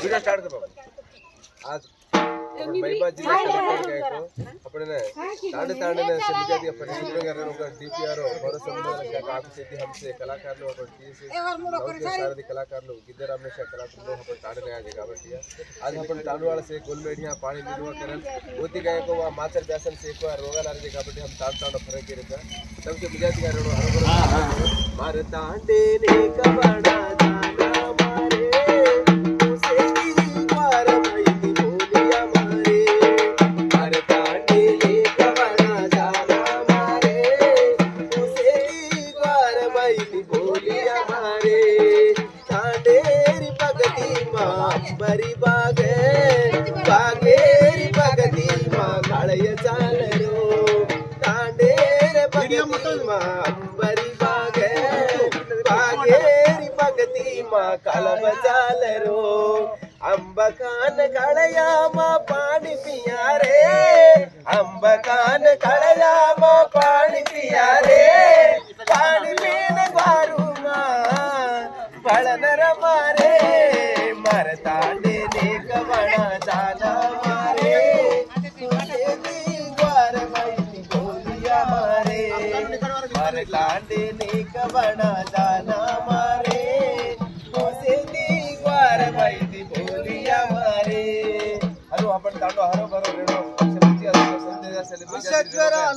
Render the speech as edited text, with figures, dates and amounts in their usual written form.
video start कर बाबा आज महिबा जी अपने तांडे तांडे ने समझा दिया परिश्रम कर रहे होगा डीपीआर और संबंध का काम से हमसे कलाकार लोग अपन टीसी सारे कलाकार लोग इधर हमने कलाकार लोग अपन तांडे ने आज गावटिया आज अपन तांडू वाला से गोलमेडिया पानी निलवा करन ओती गए को वा माचर व्यासन से को रोगाल आरजे गावटी हम तांड तांड फरक केरता सबके मिजाज का रोड मार तांडे ने कबड़ा बरी बागेरी भगती माँ काळय चालरो तांडेर भगती माँ बरी बागेरी भगती माँ काळव चालरो अंबकान काळया माँ पाणी पिया रे अंबकान काळया माँ पाणी पिया रे पाणी पीन ग्वारू माँ बळनर मारे तांडे ने कवना जाना मारे ग्वार माइती बोलिया मारे मारे तांडे ने कवना जाना मारे ग्वार माइती बोलिया मारे हॅलो आपण तांडो हरो बरो रेडो सेलिब्रिटी